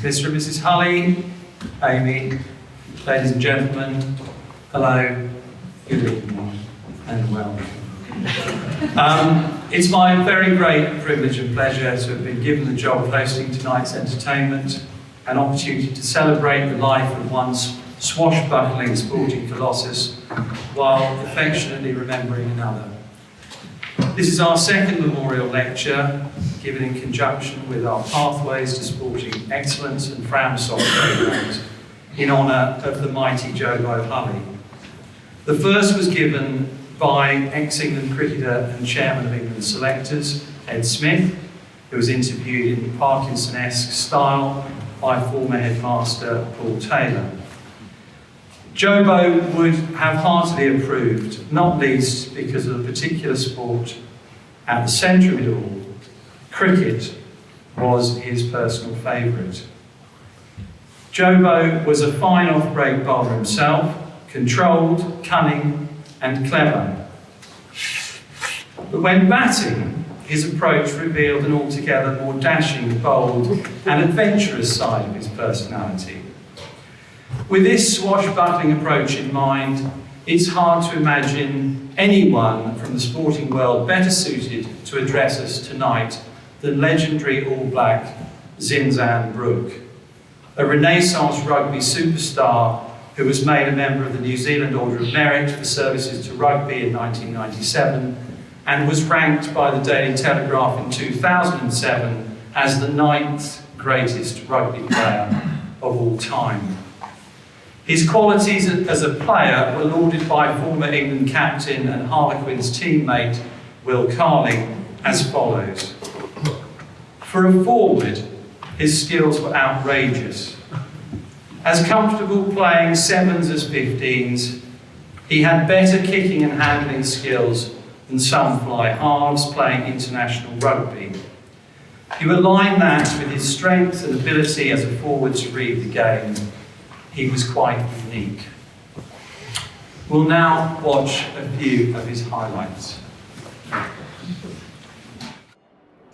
Mr. and Mrs. Hulley, Amy, ladies and gentlemen, hello, good evening, and welcome. It's my very great privilege and pleasure to have been given the job of hosting tonight's entertainment, an opportunity to celebrate the life of one's swashbuckling sporting colossus while affectionately remembering another. This is our second memorial lecture, given in conjunction with our Pathways to Sporting Excellence and FramSoc programmes in honour of the mighty Jobo Hulley. The first was given by ex-England cricketer and chairman of England selectors, Ed Smith, who was interviewed in Parkinson-esque style by former headmaster Paul Taylor. Jobo would have heartily approved, not least because of the particular sport at the centre of it all. Cricket was his personal favourite. Jobo was a fine off-break bowler himself, controlled, cunning and clever. But when batting, his approach revealed an altogether more dashing, bold and adventurous side of his personality. With this swashbuckling approach in mind, it's hard to imagine anyone from the sporting world better suited to address us tonight than legendary All Black Zinzan Brooke, a Renaissance rugby superstar who was made a member of the New Zealand Order of Merit for services to rugby in 1997 and was ranked by the Daily Telegraph in 2007 as the 9th greatest rugby player of all time. His qualities as a player were lauded by former England captain and Harlequins teammate Will Carling as follows. For a forward, his skills were outrageous. As comfortable playing sevens as 15s, he had better kicking and handling skills than some fly halves playing international rugby. You align that with his strength and ability as a forward to read the game. He was quite unique. We'll now watch a few of his highlights.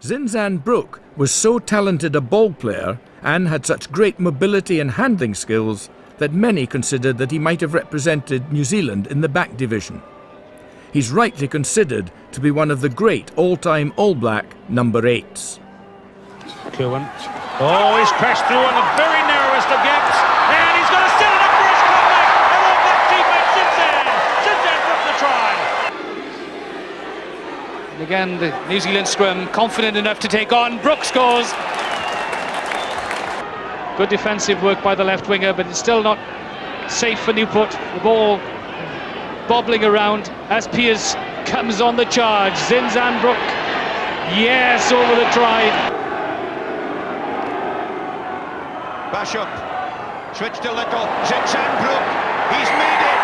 Zinzan Brooke was so talented a ball player and had such great mobility and handling skills that many considered that he might have represented New Zealand in the back division. He's rightly considered to be one of the great all-time All Black number 8s. Cohen. Oh, he's crashed through on the very narrowest of gaps, and he's going to set it up for his comeback. And All Black teammate Zinzan Brooke the try. And again, the New Zealand scrum confident enough to take on. Brooke scores. Good defensive work by the left winger, but it's still not safe for Newport. The ball bobbling around as Pearce comes on the charge. Zinzan Brooke, yes, over the try. Bishop, switched a little, Zinzan Brooke, he's made it,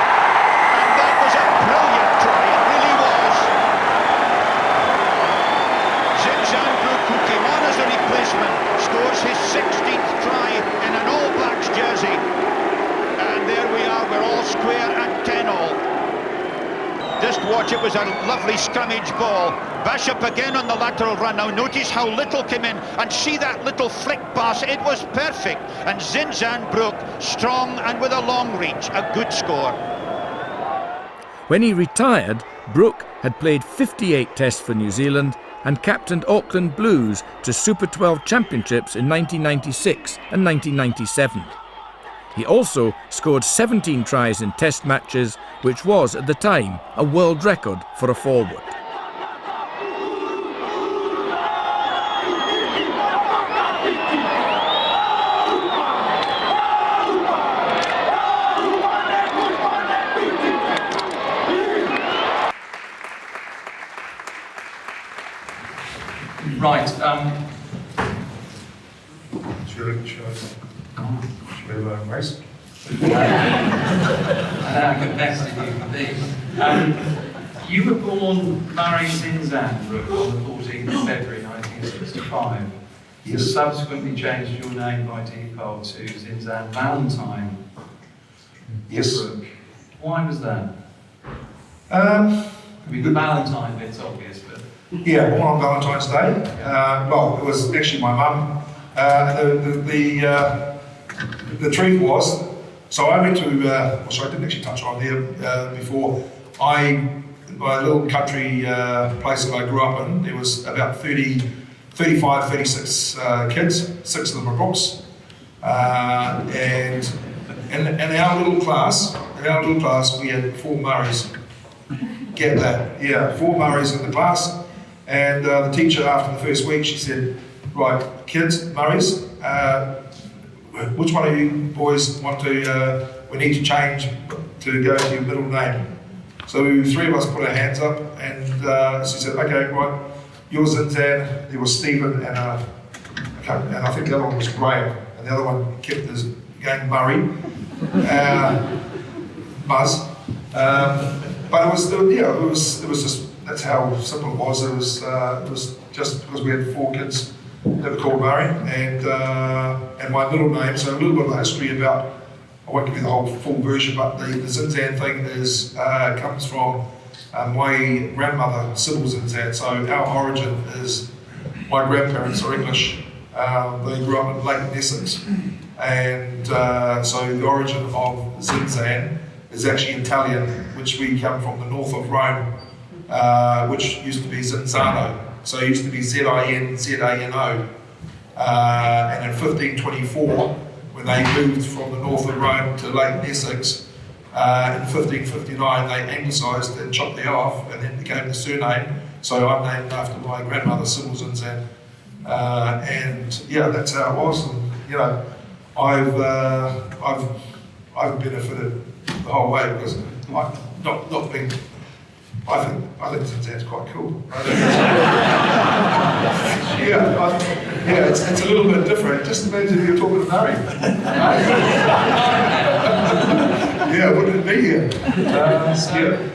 and that was a brilliant try, it really was. Zinzan Brooke, who came on as a replacement, scores his 16th try in an All Blacks jersey. And there we are, we're all square at 10-all. Just watch, it was a lovely scrimmage ball. Bishop again on the lateral run. Now notice how little came in, and see that little flick pass, it was perfect. And Zinzan Brooke, strong and with a long reach, a good score. When he retired, Brooke had played 58 tests for New Zealand and captained Auckland Blues to Super 12 championships in 1996 and 1997. He also scored 17 tries in test matches, which was, at the time, a world record for a forward. Right, Race. how competitive you can be. You were born Murray Zinzan Brooke on the 14th of February 1965. You subsequently changed your name by default to Zinzan Valentine Yes. Brooke. Why was that? I mean, the Valentine bit's obvious, but... Yeah, born on Valentine's Day. Well, it was actually my mum The truth was, so I went to, which I didn't actually touch on here before, my little country place that I grew up in, there was about 35, 36 kids, 6 of them were Brooks. And in our little class, we had 4 Murrays. Get that? Yeah, 4 Murrays in the class. And the teacher, after the first week, she said, right, kids, Murrays, which one of you boys want to, we need to change to go to your middle name. So 3 of us put our hands up, and she said, okay, right, yours Zinzan, there was Stephen, and I think the other one was Graham, and the other one kept his game Murray, Muzz. But it was just, that's how simple it was. It was just because we had 4 kids that were called Murray, and my middle name. So a little bit of history about, I won't give you the whole full version, but the Zinzan thing is comes from my grandmother, Sybil Zinzan. So our origin is, my grandparents are English. They grew up in Lake Essex, and so the origin of Zinzan is actually Italian, which we come from the north of Rome, which used to be Zinzano. So it used to be Z-I-N-Z-A-N-O. And in 1524, when they moved from the north of Rome to Lake Essex, in 1559 they anglicised and chopped the off, and then became the surname. So I'm named after my grandmother, Sybil Zinzan. And yeah, that's how it was. And you know, I've benefited the whole way because I've not been. I think Zinzan's quite cool. It's a little bit different. Just imagine if you're talking to Murray. Yeah, wouldn't it be here?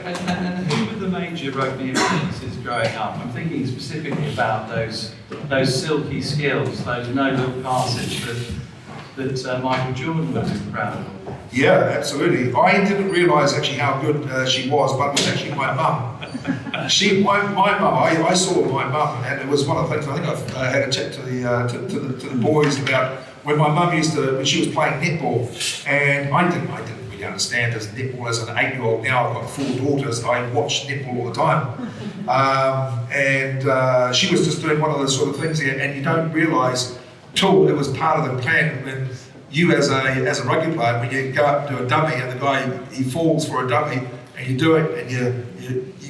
And who were the major rugby influences growing up? I'm thinking specifically about those silky skills, those no-look passes that Michael Jordan was proud of. Yeah, absolutely. I didn't realise actually how good she was, but it was actually my mum. My mum. I saw my mum, and it was one of the things. I think I had a chat to the boys about when my mum when she was playing netball, and I didn't really understand as netball as an 8-year-old. Now I've got 4 daughters. I watch netball all the time, and she was just doing one of those sort of things here, and you don't realise till it was part of the plan when. You as a rugby player, when you go up to a dummy and the guy he falls for a dummy and you do it and you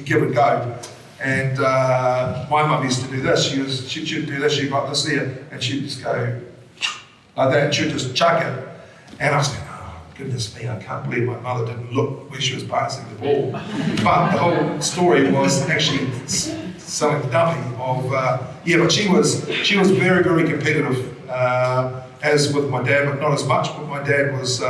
give it a go. And my mum used to do this. She'd do this. She'd got this there, and she'd just go like that. And she'd just chuck it. And I was like, oh goodness me, I can't believe my mother didn't look where she was passing the ball. But the whole story was actually selling the dummy of But she was very, very competitive. As with my dad, but not as much. But my dad was,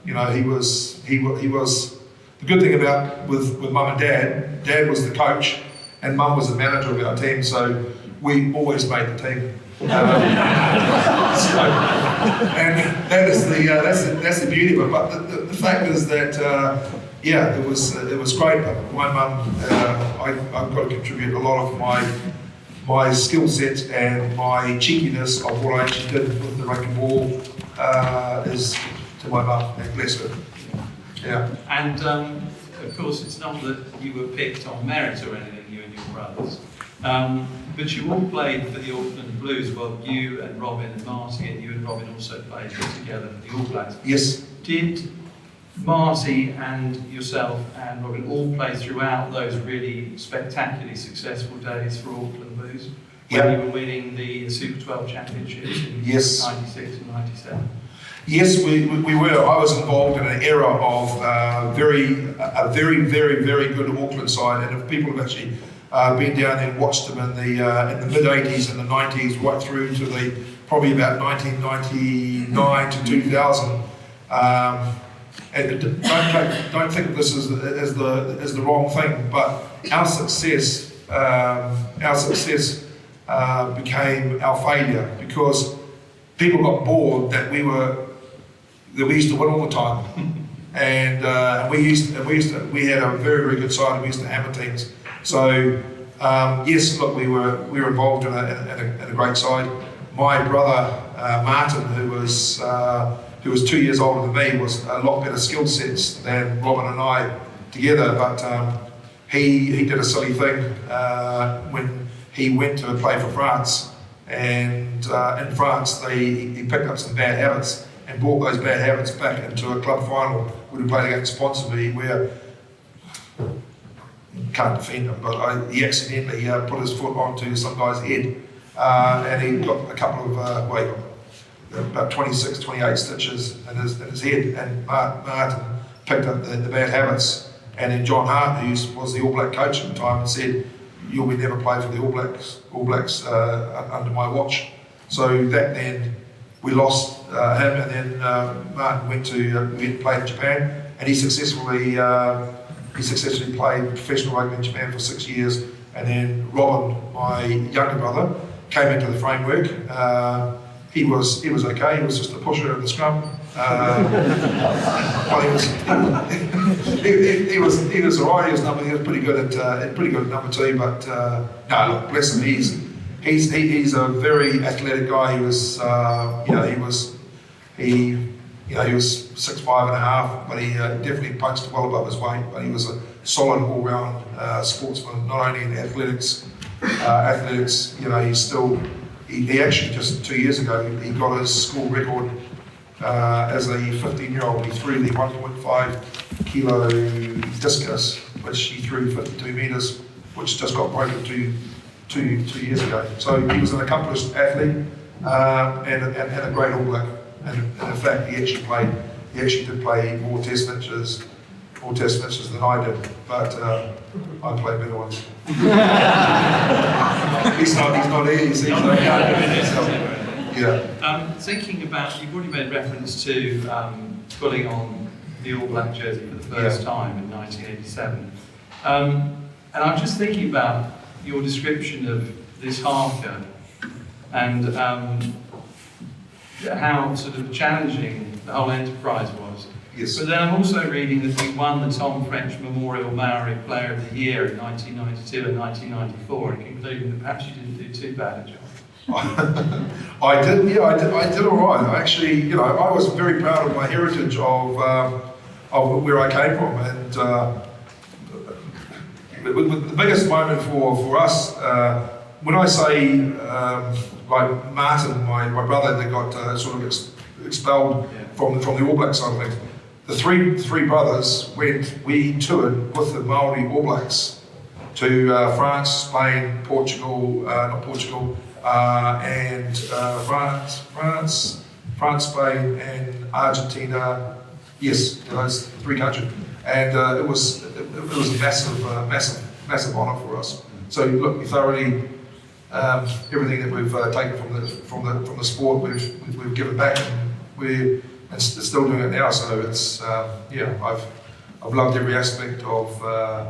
he was. The good thing about with mum and dad was the coach, and mum was the manager of our team. So we always made the team. And that is that's the beauty of it. But the fact is that it was great. But my mum, I've got to contribute a lot of my skill set and my cheekiness of what I actually did with the rugby ball is to my mum, and bless her. Yeah. And of course, it's not that you were picked on merit or anything, you and your brothers, but you all played for the Auckland Blues. Well, you and Robin and Marty, and you and Robin also played together for the All Blacks. Yes. Did Marty and yourself and Robin all play throughout those really spectacularly successful days for Auckland Blues? When you were winning the Super 12 championships in 96 and 97? Yes, we were. I was involved in an era of a very, very, very good Auckland side, and if people have actually been down there and watched them in the mid 80s and the 90s, right through to probably about 1999 to 2000. And don't think of this as the wrong thing, but our success became our failure because people got bored that we used to win all the time, and we had a very, very good side, and we used to hammer teams. So yes, look, we were involved in a great side. my brother Martin, who was 2 years older than me, was a lot better skill sets than Robin and I together. But he did a silly thing when he went to play for France, and in France he picked up some bad habits and brought those bad habits back into a club final when he played against Ponsonby, where can't defend him, but he accidentally put his foot onto some guy's head, and he got a couple of about 26, 28 stitches in his head, and Martin picked up the bad habits. And then John Hart, who was the All Black coach at the time, said, "You'll never play for the All Blacks under my watch." So that then we lost him, and then Martin went to play in Japan, and he successfully played professional rugby in Japan for 6 years. And then Robin, my younger brother, came into the framework. He was okay. He was just a pusher in the scrum. Well, he was alright. He was pretty good at number 2. But no, look, bless him. He's a very athletic guy. He was, he was 6'5.5", but he definitely punched well above his weight. But he was a solid all-round sportsman, not only in athletics. He actually just 2 years ago he got his school record as a 15-year-old. He threw the 1.5 kilo discus, which he threw 52 metres, which just got broken two years ago. So he was an accomplished athlete and a great All Black. And in fact, he actually did play more test matches than I did, but I played better ones. he's not easy. Yeah. Thinking about, you've already made reference to putting on the All Black jersey for the first time in 1987, and I'm just thinking about your description of this haka and how sort of challenging the whole enterprise was. Yes. But then I'm also reading that you won the Tom French Memorial Maori Player of the Year in 1992 and 1994, and concluding that perhaps you didn't do too bad a job. I did all right. I actually, I was very proud of my heritage of where I came from, and the biggest moment for us, when I say like Martin, my brother that got sort of expelled from the All Blacks side of things, the three brothers we toured with the Maori All Blacks to France, Spain, Portugal, and France, Spain, and Argentina. Yes, those 3 countries, and it was a massive honour for us. So look, we thoroughly everything that we've taken from the sport, we've given back, and we're still doing it now. So it's I've loved every aspect of the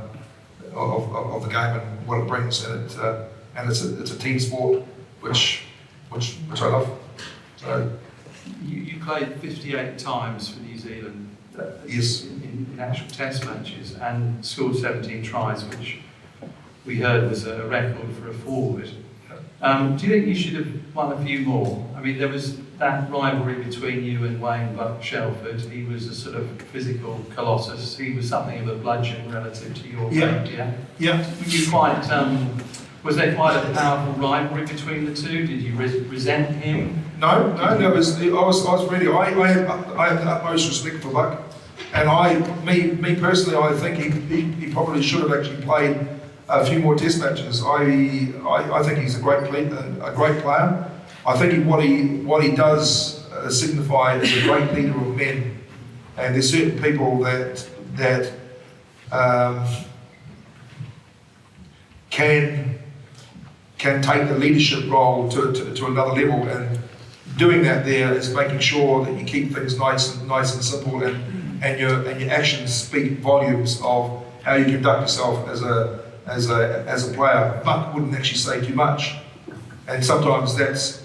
game and what it brings, and it's a team sport, which I love. So you played 58 times for New Zealand. Yes. In actual test matches, and scored 17 tries, which we heard was a record for a forward. Do you think you should have won a few more? I mean, there was that rivalry between you and Wayne Buck Shelford. He was a sort of physical colossus. He was something of a bludgeon relative to your weight, Yeah. Were you quite, was there quite a powerful rivalry between the two? Did you resent him? No. I was really. I had the utmost respect for Buck, and me personally, I think he probably should have actually played a few more test matches. I think he's a great player. I think what he does signify is a great leader of men, and there's certain people that can take the leadership role to another level, and doing that there is making sure that you keep things nice and simple, and your actions speak volumes of how you conduct yourself as a player. Buck wouldn't actually say too much, and sometimes that's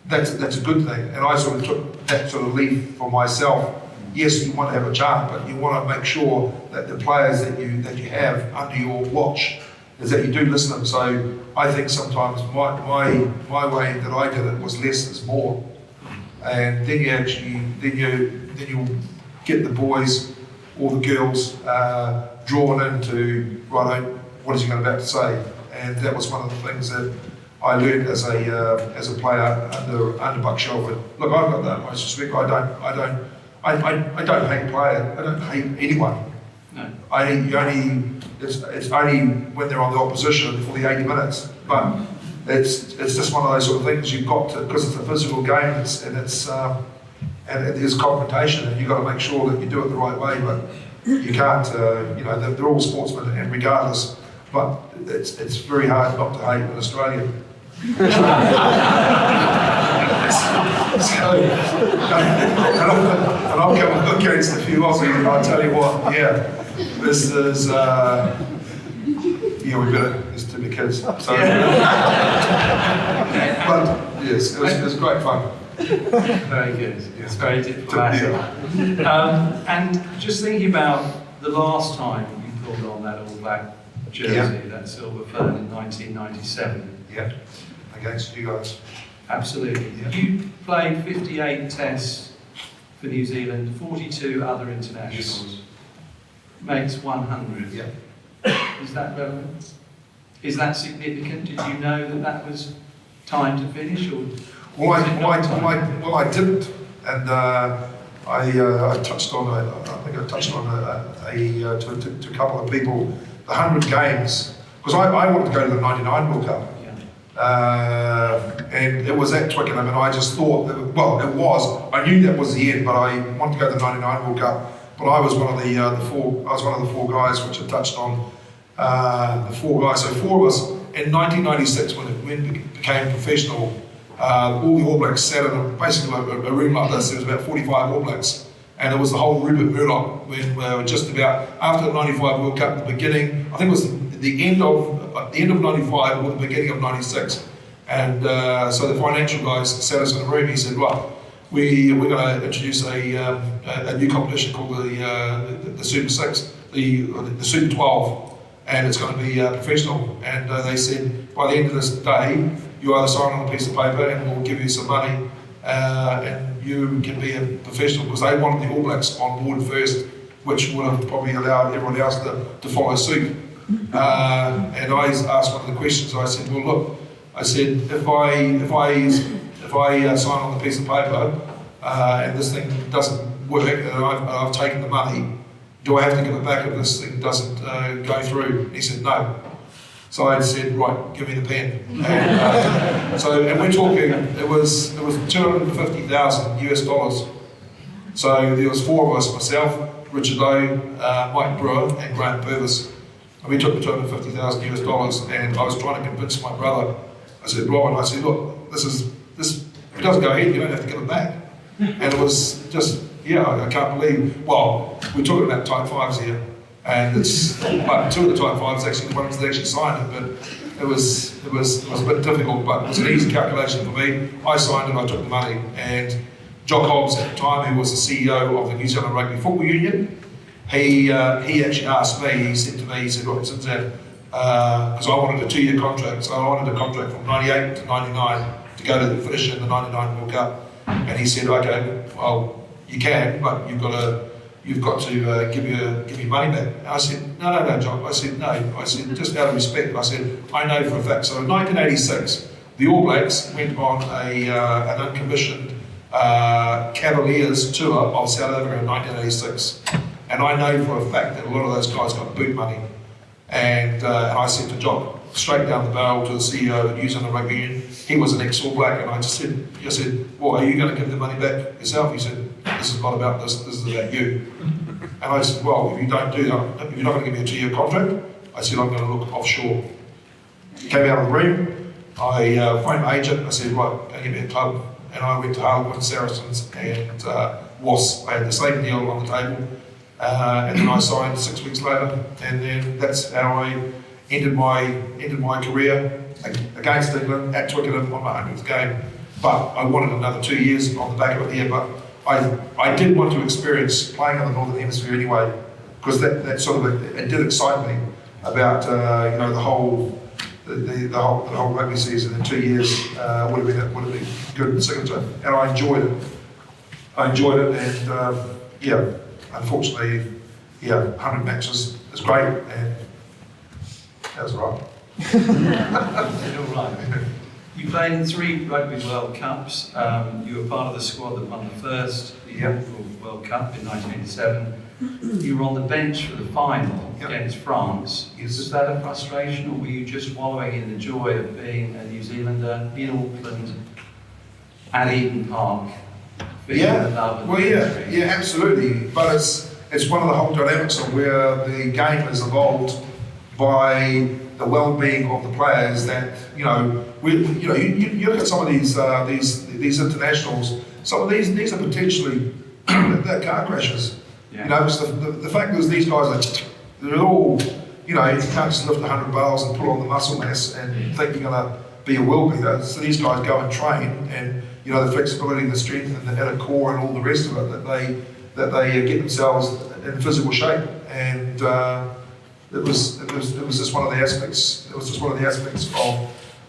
a good thing. And I sort of took that sort of lead for myself. Yes, you want to have a chart, but you want to make sure that the players that you have under your watch is that you do listen to them. So I think sometimes my way that I did it was less is more, and then you get the boys or the girls drawn into, right, what is he about to say? And that was one of the things that I learned as a player under Buck Shelford. Look, I've got that most respect. I don't hate player. I don't hate anyone. No. It's only when they're on the opposition for the 80 minutes. But it's just one of those sort of things you've got to, because it's a physical game, and there's confrontation, and you've got to make sure that you do it the right way. But you can't, they're all sportsmen, and regardless. But it's very hard not to hate an Australian. And I'll come up against a few Aussies, and I'll tell you what, this is, we better, there's too many kids. So, but yes, it was great fun. Very good. It's very diplomatic. And just thinking about the last time you pulled on that All Black jersey, that silver fern in 1997. Yeah, against you guys. Absolutely. Yeah. You played 58 tests for New Zealand, 42 other internationals. Yes. Makes 100. Yeah. Is that relevant? Is that significant? Did you know that was time to finish, or? Well, I didn't, and I touched on to a couple of people the 100 games, because I wanted to go to the 99 World Cup. And it was at Twickenham, and I just thought that, I knew that was the end, but I wanted to go to the 99 World Cup. But I was one of the four guys which had touched on the four guys. So four of us in 1996 when it became professional. All the All Blacks sat in basically a room like this. There was about 45 All Blacks, and it was the whole Rupert Murdoch when we were just about after the 95 World Cup, the beginning. I think it was the end of 95 or the beginning of 96, and so the financial guys sat us in a room. He said, "Right, we're going to introduce a new competition called the Super 6, the Super 12, and it's going to be professional." And they said, by the end of this day, you either sign on a piece of paper and we'll give you some money, and you can be a professional, because they wanted the All Blacks on board first, which would have probably allowed everyone else to follow suit. And I asked one of the questions. I said, "Well, look," I said, if I sign on the piece of paper and this thing doesn't work, and I've taken the money, do I have to give it back if this thing doesn't go through?" And he said, "No." So I said, "Right, give me the pen." And we're talking, it was $250,000 US. So there was four of us, myself, Richard Lowe, Mike Brewer, and Graham Purvis. And we took the $250,000 US, and I was trying to convince my brother. I said, "Robin," I said, "Look, this, if it doesn't go ahead, you don't have to give it back." And it was just, I can't believe, we're talking about type 5s here. And but two of the type 5s actually, the ones that actually signed it, but it was a bit difficult, but it was an easy calculation for me. I signed it, I took the money, and Jock Hobbs at the time, who was the CEO of the New Zealand Rugby Football Union, he actually asked me, he said to me, he said, "Look, Zinzan," because I wanted a 2-year contract, so I wanted a contract from 98 to 99 to go to the finish in the 99 World Cup. And he said, "Okay, well, you can, but you've got to give me money back." And I said, No, Jock. I said, "No." I said, just out of respect. I said, "I know for a fact." So in 1986, the All Blacks went on an unconditioned Cavaliers tour of South Africa in 1986. And I know for a fact that a lot of those guys got boot money. And I said to Jock, straight down the barrel, to the CEO of New Zealand Rugby Union, he was an ex-All Black, and I said, "Well, are you going to give the money back yourself?" He said, "This is not about this is about you." And I said, "Well, if you don't do that, if you're not going to give me a 2-year contract," I said, "I'm going to look offshore." He came out of the room, I phoned my agent, I said, "Right, go get me a club." And I went to Harlequin Saracens and I had the same deal on the table. And then I signed 6 weeks later, and then that's how I ended my career against England at Twickenham on my 100th game. But I wanted another 2 years on the back of it here, but I did want to experience playing in the Northern Hemisphere anyway, because that sort of, it did excite me. about the whole rugby season in 2 years would have been good in the second term, and I enjoyed it. And unfortunately, 100 matches is great, and that was right. All right. You played in 3 Rugby World Cups. You were part of the squad that won the first, the inaugural World Cup in 1987. You were on the bench for the final against France. Was that a frustration, or were you just wallowing in the joy of being a New Zealander in Auckland at Eden Park? Absolutely. But it's one of the whole dynamics of where the game has evolved by the well-being of the players. That you look at some of these internationals. Some of these are potentially they're car crashes. Yeah. The fact is these guys they're all you can't just lift 100 bars and put on the muscle mass and think you're going to be a world beater. So these guys go and train, and the flexibility, the strength, and the core, and all the rest of it that they get themselves in physical shape. And it was just one of the aspects. It was just one of the aspects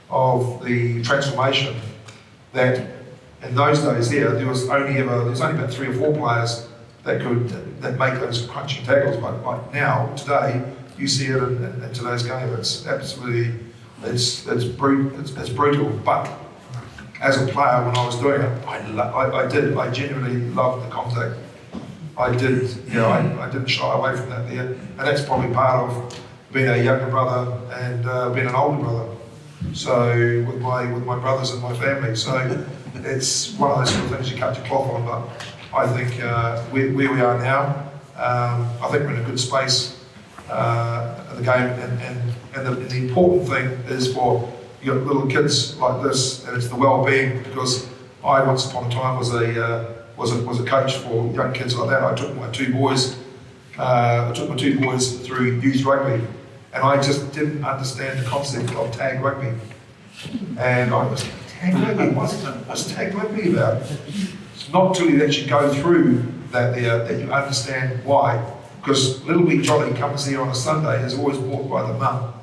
of the transformation that in those days there was only about 3 or 4 players that make those crunching tackles. But like now, today, you see it in today's game. It's absolutely it's brutal. But as a player, when I was doing it, I genuinely loved the contact. I didn't shy away from that there, and that's probably part of being a younger brother and being an older brother. So with my brothers and my family, so it's one of those sort of things you cut your cloth on. But I think where we are now, I think we're in a good space in the game, and the important thing is for little kids like this, and it's the well-being, because I once upon a time was a coach for young kids like that. I took my two boys through youth rugby, and I just didn't understand the concept of tag rugby. And I was like, tag rugby? What's tag rugby about? It's not till you actually go through that you understand why. Because little wee Johnny comes here on a Sunday, is always brought by the mum.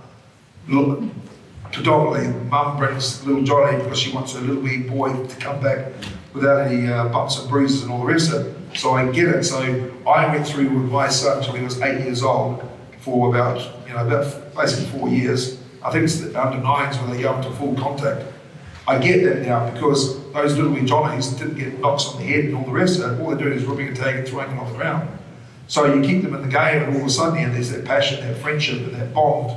Predominantly, mum brings little Johnny because she wants her little wee boy to come back without any bumps and bruises and all the rest of it. So I get it. So I went through with my son until he was 8 years old for about basically 4 years. I think it's the under 9s when they go into full contact. I get that now because those little wee Johnnies didn't get knocks on the head and all the rest of it. All they're doing is ripping a tag and throwing it on the ground. So you keep them in the game, and all of a sudden there's that passion, that friendship, and that bond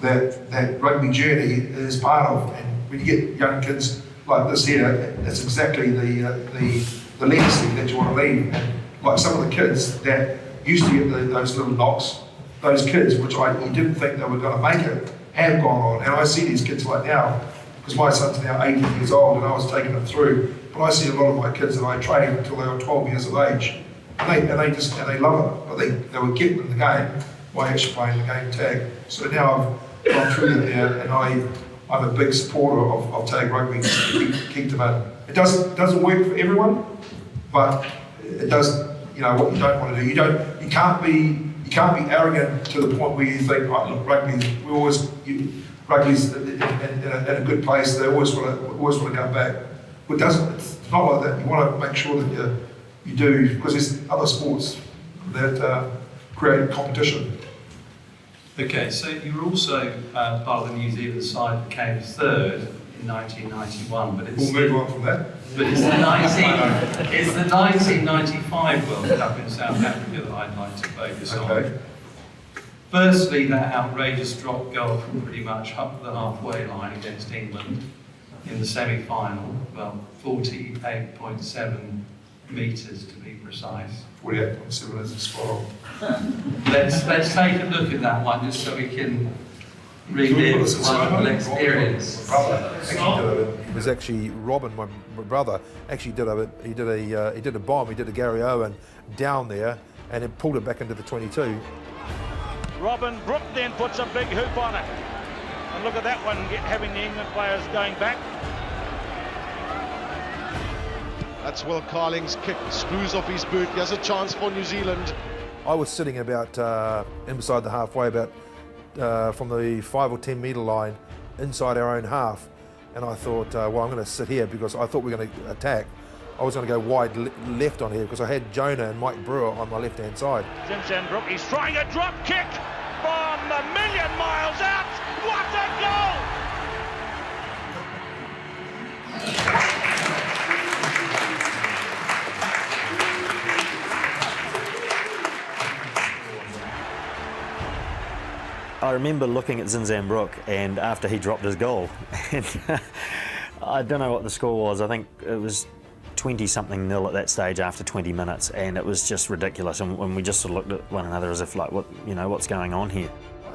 that rugby journey is part of. And when you get young kids like this here, that's exactly the legacy that you want to leave. And like some of the kids that used to get those little knocks, those kids, which you didn't think they were going to make it, have gone on. And I see these kids like now, because my son's now 18 years old and I was taking them through, but I see a lot of my kids that I trained until they were 12 years of age, and they love it, but they were getting in the game by actually playing the game tag. So now I've gone through that there, and I'm a big supporter of tag rugby to keep them in. It doesn't work for everyone, but it does. What you don't want to do, you can't be arrogant to the point where you think, right, look, rugby's in a good place. They always want to come back. But it's not like that. You want to make sure that you do, because there's other sports that create competition. Okay, so you were also part of the New Zealand side that came third in 1991, but we'll move on from that. But it's the 1995 World Cup in South Africa that I'd like to focus on. Firstly, that outrageous drop goal from pretty much up the halfway line against England in the semi-final. Well, 48.7 metres to be precise. 48.7 is a spot on. Let's take a look at that one just so we can relive the wonderful experience. It was actually Robin, my brother, actually did a bomb. He did a Gary Owen down there, and it pulled it back into the 22. Robin Brooke then puts a big hoop on it. And look at that one, having the England players going back. That's Will Carling's kick, screws off his boot. He has a chance for New Zealand. I was sitting about inside the halfway, about from the 5 or 10 metre line inside our own half. And I thought, well, I'm going to sit here because I thought we were going to attack. I was going to go wide left on here because I had Jonah and Mike Brewer on my left-hand side. Zinzan Brooke, he's trying a drop kick from a million miles out. What a goal! I remember looking at Zinzan Brooke, and after he dropped his goal, and I don't know what the score was. I think it was 20-something nil at that stage after 20 minutes, and it was just ridiculous. And when we just sort of looked at one another as if, like, what, you know, what's going on here?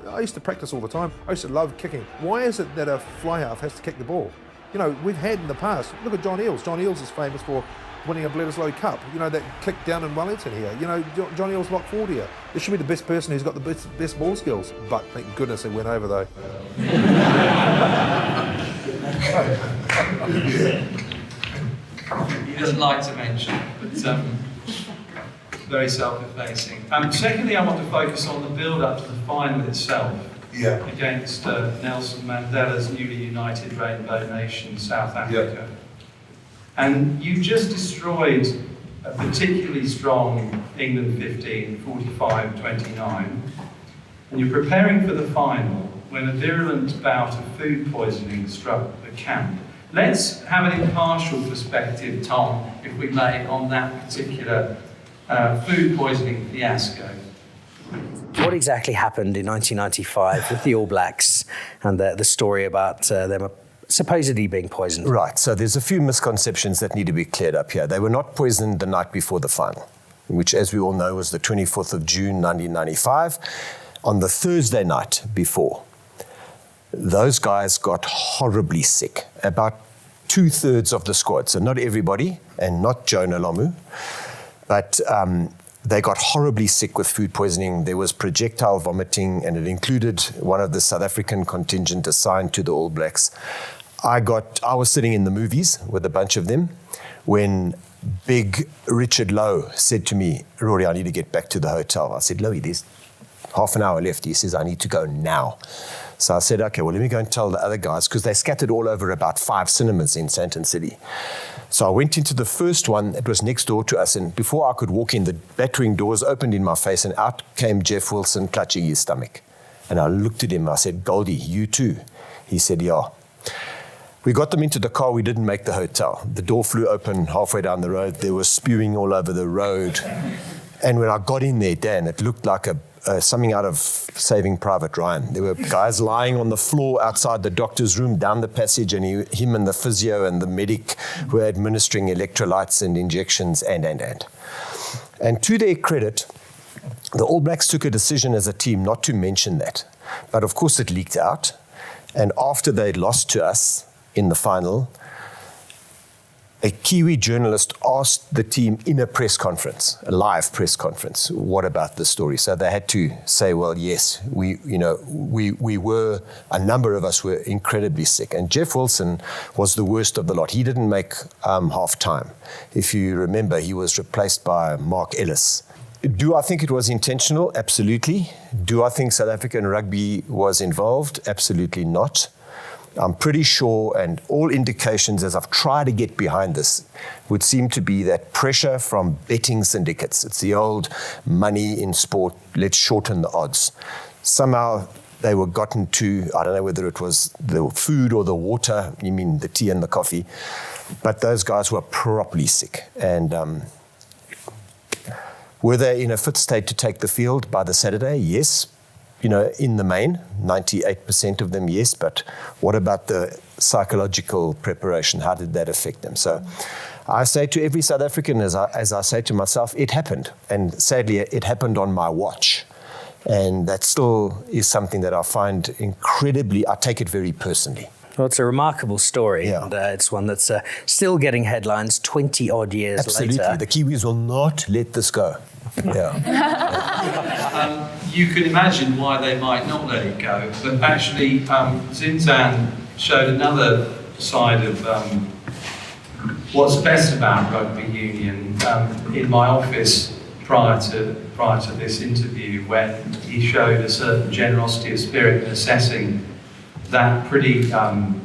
I used to practice all the time. I used to love kicking. Why is it that a fly half has to kick the ball? You know, we've had in the past. Look at John Eales. John Eales is famous for winning a Bledisloe Cup. You know, that kick down in Wellington here. You know, John Eales locked forward here. There should be the best person who's got the best ball skills. But thank goodness it went over, though. He doesn't like to mention, but very self-effacing. Secondly, I want to focus on the build-up to the final itself against Nelson Mandela's newly united Rainbow Nation, South Africa. And you just destroyed a particularly strong England 15, 45-29, and you're preparing for the final when a virulent bout of food poisoning struck the camp. Let's have an impartial perspective, Tom, if we may, on that particular food poisoning fiasco. What exactly happened in 1995 with the All Blacks and the story about them supposedly being poisoned? Right, so there's a few misconceptions that need to be cleared up here. They were not poisoned the night before the final, which, as we all know, was the 24th of June 1995. On the Thursday night before, those guys got horribly sick. About 2/3 of the squad, so not everybody, and not Jonah Lomu, but they got horribly sick with food poisoning. There was projectile vomiting, and it included one of the South African contingent assigned to the All Blacks. I was sitting in the movies with a bunch of them when big Richard Lowe said to me, "Rory, I need to get back to the hotel." I said, "Lowe, there's half an hour left." He says, "I need to go now." So I said, "Okay, well, let me go and tell the other guys," because they scattered all over about 5 cinemas in Sandton City. So I went into the first one. It was next door to us, and before I could walk in, the battering doors opened in my face, and out came Jeff Wilson clutching his stomach. And I looked at him. I said, "Goldie, you too?" He said, "Yeah." We got them into the car. We didn't make the hotel. The door flew open halfway down the road. There was spewing all over the road. And when I got in there, Dan, it looked like something out of Saving Private Ryan. There were guys lying on the floor outside the doctor's room down the passage, and him and the physio and the medic were administering electrolytes and injections and. And to their credit, the All Blacks took a decision as a team not to mention that. But of course it leaked out. And after they'd lost to us in the final, a Kiwi journalist asked the team in a press conference, a live press conference, what about the story? So they had to say, well, yes, we were, a number of us were incredibly sick. And Jeff Wilson was the worst of the lot. He didn't make half time. If you remember, he was replaced by Mark Ellis. Do I think it was intentional? Absolutely. Do I think South African rugby was involved? Absolutely not. I'm pretty sure, and all indications as I've tried to get behind this, would seem to be that pressure from betting syndicates. It's the old money in sport, let's shorten the odds. Somehow they were gotten to, I don't know whether it was the food or the water, you mean the tea and the coffee, but those guys were properly sick. And were they in a fit state to take the field by the Saturday? Yes. You know, in the main, 98% of them, yes, but what about the psychological preparation? How did that affect them? So I say to every South African, as I say to myself, it happened. And sadly, it happened on my watch. And that still is something that I find incredibly, I take it very personally. Well, it's a remarkable story, and it's one that's still getting headlines 20-odd years Absolutely. later. The Kiwis will not let this go. You can imagine why they might not let it go, but actually Zinzan showed another side of what's best about rugby union. In my office prior to this interview, when he showed a certain generosity of spirit in assessing that pretty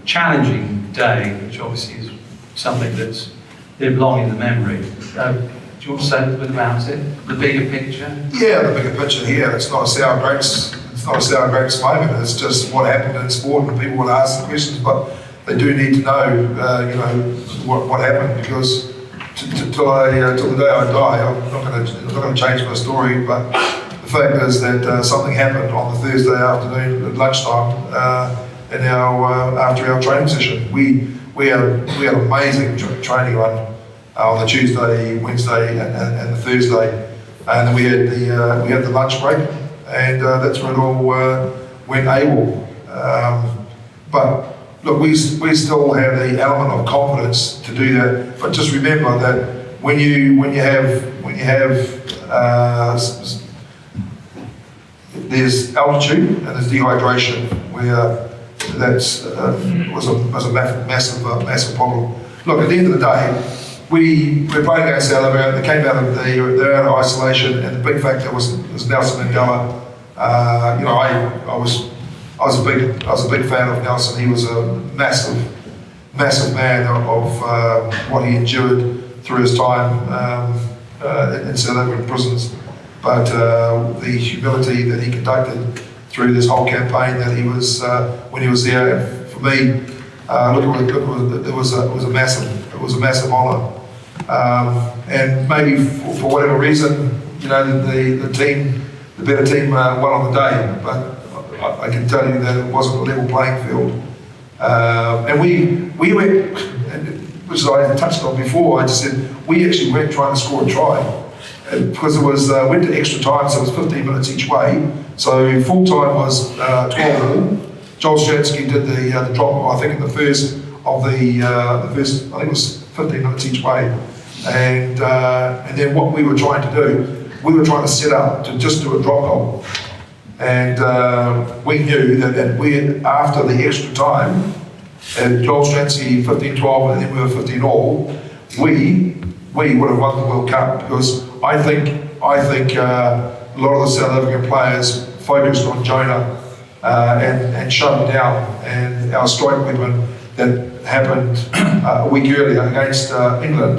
challenging day, which obviously is something that's lived long in the memory. Do you want to say a little bit about it? The bigger picture? Yeah, the bigger picture here. It's not a sour grapes. It's not a sour grapes moment. It's just what happened in sport, and people want to ask the questions, but they do need to know, what happened, because till the day I die, I'm not going to change my story. But the fact is that something happened on the Thursday afternoon at lunchtime after our training session. We had an amazing training run on the Tuesday, Wednesday, and the Thursday, and then we had the lunch break, and that's when it all went AWOL. But look, we still have the element of confidence to do that. But just remember that when you have there's altitude and there's dehydration, where that's was a massive problem. Look, at the end of the day, we're playing against South Africa. They came out of they're out of isolation, and the big factor was Nelson Mandela. I was a big fan of Nelson. He was a massive man of what he endured through his time in South African prisons. But the humility that he conducted through this whole campaign that he was when he was there, and for me, it was a massive honour. And maybe for whatever reason, the better team won on the day, but I can tell you that it wasn't a level playing field. And we went, which I touched on before, I just said, we actually went trying to score a try. Because it was, went to extra time, so it was 15 minutes each way. So full time was 12 all. Joel Stransky did the drop, I think, in the first, I think it was 15 minutes each way. And then what we were trying to do, we were trying to set up to just do a drop goal. And we knew that after the extra time, and Joel Stransky 15-12, and then we were 15 all, we would have won the World Cup, because I think a lot of the South African players focused on Jonah and shut him down, and our strike weapon that happened a week earlier against England,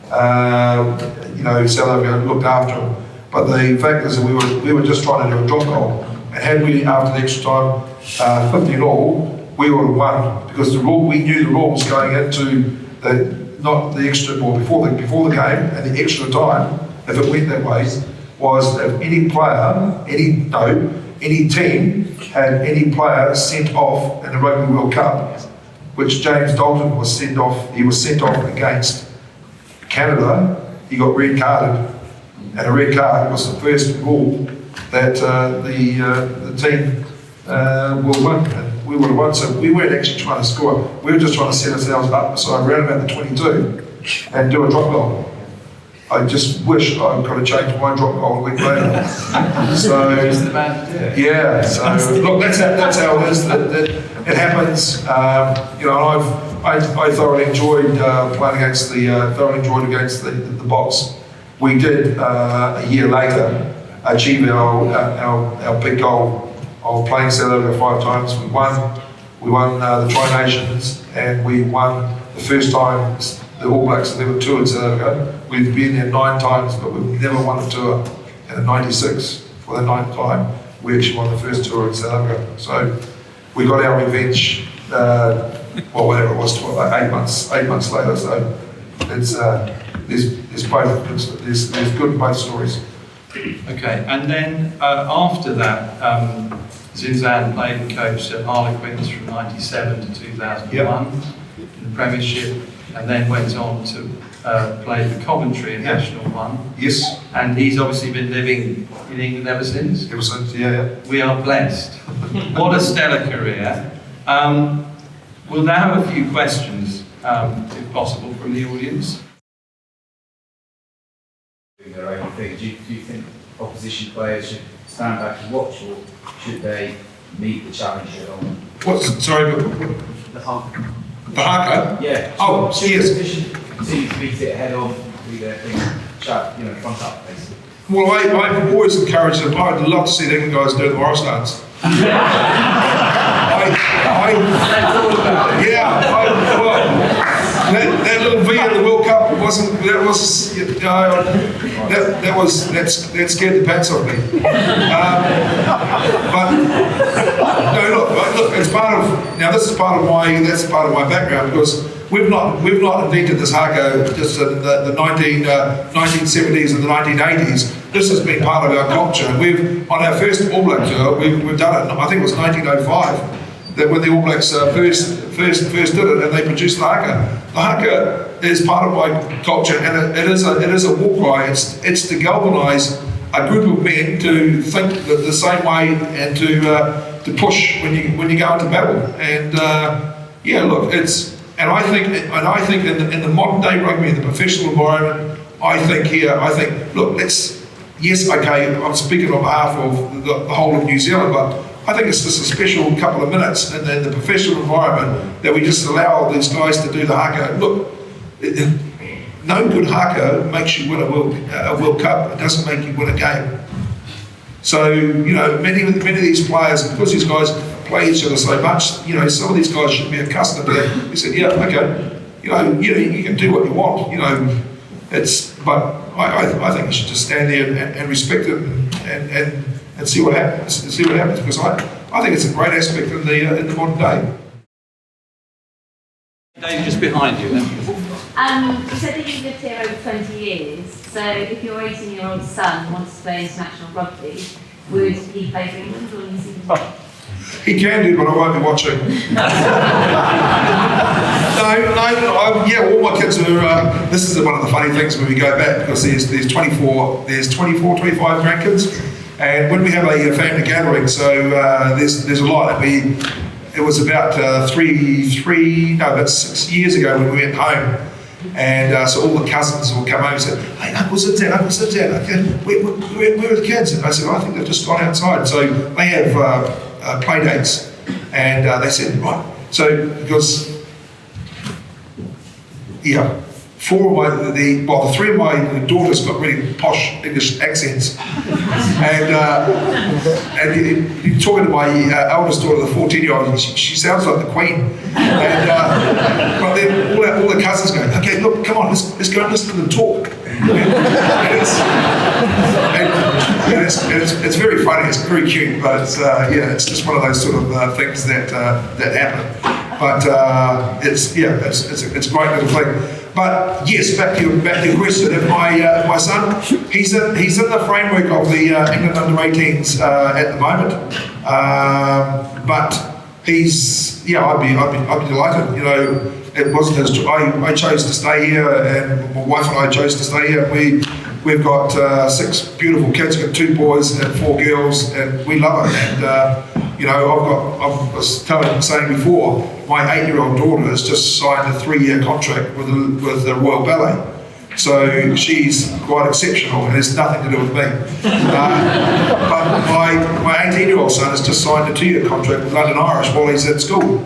South Africa looked after him. But the fact is that we were just trying to do a drop goal, and had we, after the extra time, 15 all, we would have won, because we knew the rules going into not the extra, or before the game, and the extra time, if it went that way, was if any player, any team had any player sent off in the Rugby World Cup, which James Dalton was sent off. He was sent off against Canada. He got red carded, and a red card was the first rule that the team will win. And we would have won. So we weren't actually trying to score. We were just trying to set ourselves up beside around about the 22 and do a drop goal. I just wish I could have changed my drop goal a week later. So yeah. So look, that's how it is. It happens. I thoroughly enjoyed playing against the Box. We did a year later achieve our big goal of playing South Africa 5 times. We won the Tri Nations, and we won the first time the All Blacks have ever toured South Africa. We've been there 9 times, but we've never won a tour. And in '96, for the 9th time, we actually won the first tour in South Africa. So we got our revenge. Whatever it was, 8 months later. So it's there's good in both stories. Okay, and then after that, Zinzan played and coached at Harlequins from '97 to 2001 in the Premiership, and then went on to play for Coventry in National 1. Yes. And he's obviously been living in England ever since. Ever since, yeah. We are blessed. What a stellar career. We'll now have a few questions, if possible, from the audience. Their own thing. Do you think opposition players should stand back and watch, or should they meet the challenge head on? Sorry, the haka? The haka? Yeah. Oh, should yes. opposition continue to meet it head on, do their thing, front up, basically? Well, I've always encouraged them. I'd love to see the England guys do the Morris dance. That little V in the World Cup that scared the pants off me. But no, look, it's part of. Now this is part of my background, because we've not invented this haka just in the 1970s and the 1980s. This has been part of our culture. We've on our first All Black tour, we've done it. I think it was 1905. That when the All Blacks first did it, and they produced the haka. The haka is part of my culture, and it is a war cry. It's to galvanise a group of men to think the same way and to push when you go into battle. And look, I think in the modern day rugby, in the professional environment, I think look, I'm speaking on behalf of the whole of New Zealand, but I think it's just a special couple of minutes in the professional environment that we just allow these guys to do the haka. Look, no good haka makes you win a World Cup. It doesn't make you win a game. So, many of these players, because these guys play each other so much, some of these guys should be accustomed to that. They said, yeah, okay, you can do what you want, but I think you should just stand there and respect it and see what happens. Because I think it's a great aspect in the modern day. Dave, just behind you. You said that you've lived here over 20 years. So if your 18-year-old son wants to play international rugby, would he play for England or New Zealand? He can do, but I won't be watching. All my kids are. This is one of the funny things when we go back, because there's 25 grandkids. And when we have a family gathering, so there's a lot. It was about 6 years ago when we went home, and so all the cousins will come over and say, "Hey, Uncle Zinzan, okay, where are the kids?" And I said, "I think they've just gone outside." So they have play dates, and they said, "Right." So because three of my daughters got really posh English accents, and you're talking to my eldest daughter, the 14-year-old, she sounds like the Queen, and but then all the cousins go, "Okay, look, come on, let's go and listen to them talk." It's very funny, it's very cute, but it's just one of those sort of things that happen. But it's a great little thing. But yes, back to your question. If my son, he's in the framework of the England under-18s at the moment. But he's I'd be delighted. It wasn't his. I chose to stay here, and my wife and I chose to stay here. We've got 6 beautiful kids. We've got 2 boys and 4 girls, and we love it. And I was saying before, my 8-year-old daughter has just signed a 3-year contract with the Royal Ballet. So she's quite exceptional, and it's nothing to do with me. But my 18-year-old son has just signed a 2-year contract with London Irish while he's at school.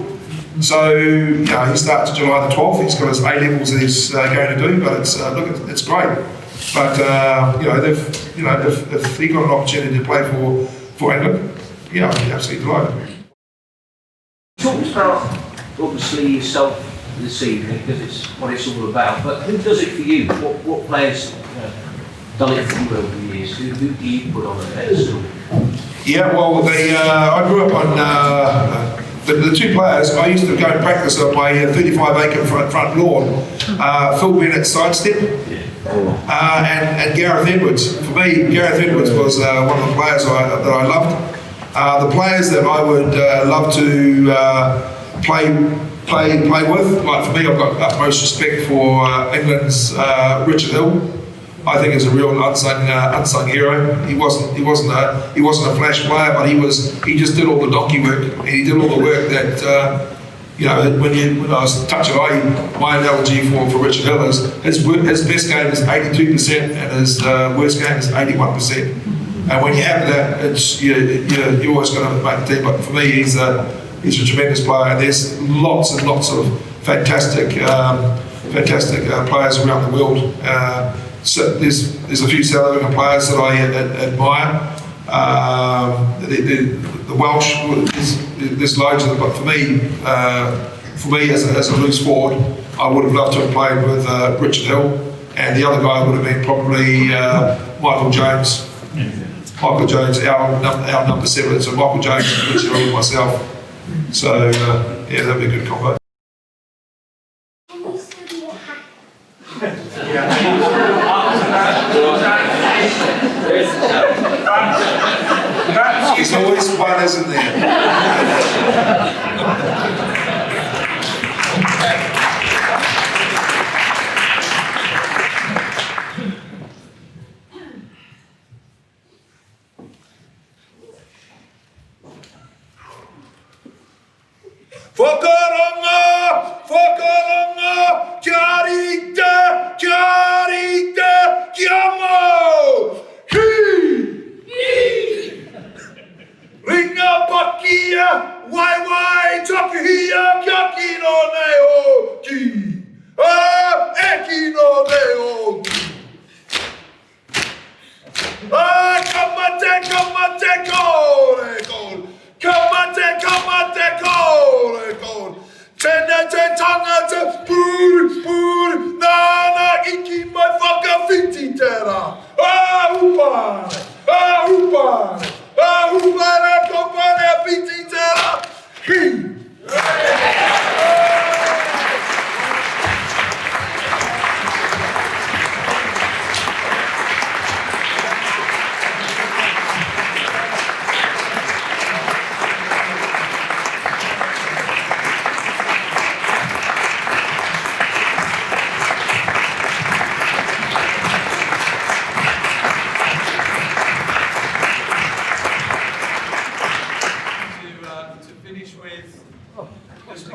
So he starts July the 12th. He's got his A levels that he's going to do, but it's great. But if he got an opportunity to play for England, I'd be absolutely delighted. Talked about obviously yourself this evening, because it's what it's all about. But who does it for you? What players done it for you over the years? Who do you put on a pedestal? Yeah, well, I grew up on the 2 players. I used to go and practice on my 35-acre front lawn. Phil Bennett's sidestep. And Gareth Edwards. For me, Gareth Edwards was one of the players that I loved. The players that I would love to play with, like for me, I've got utmost respect for England's Richard Hill. I think is a real unsung hero. He wasn't a flash player, but he just did all the donkey work. He did all the work that. When I was touching my analogy for Richard Hill is his best game is 82% and his worst game is 81%. And when you have that, you're always going to make the team. But for me, he's a tremendous player. And there's lots and lots of fantastic players around the world. so there's a few South African players that I admire. The Welsh, there's loads of them, but for me as a loose forward, I would have loved to have played with Richard Hill, and the other guy would have been probably Michael Jones. Michael Jones, our number 7, so Michael Jones and Richard Hill and myself. So yeah, that'd be a good combo. There's always one, isn't there? Whakaronga, kia mo! Ringa pakia, wai, takihia, kia kino neo ki. Ekino neo ki. Kamate, kore, kore. Kamate, kore. Tena te tanga te puri, nana iki mai whakawhiti tera. Ahupare, kopare, whiti tera. Hi!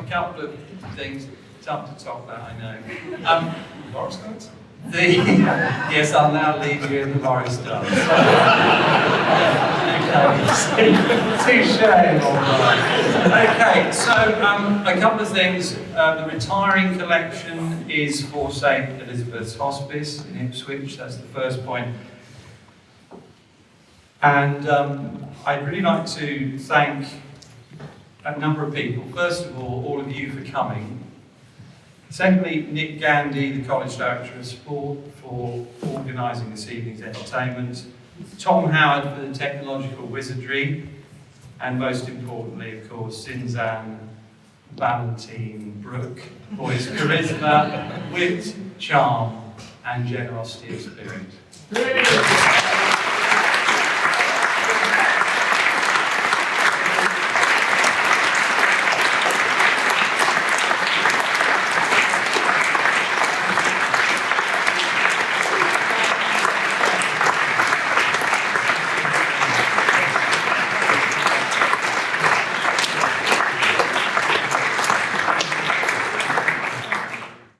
Couple of things, tough to top that, I know. Morris dance? Yes, I'll now lead you in the Morris dance. Okay, okay, so a couple of things. The retiring collection is for St. Elizabeth's Hospice in Ipswich, that's the first point. And I'd really like to thank a number of people. First of all of you for coming. Secondly, Nick Gandy, the College Director of Sport, for organising this evening's entertainment. Tom Howard for the technological wizardry. And most importantly, of course, Zinzan Brooke, for his charisma, wit, charm, and generosity of spirit.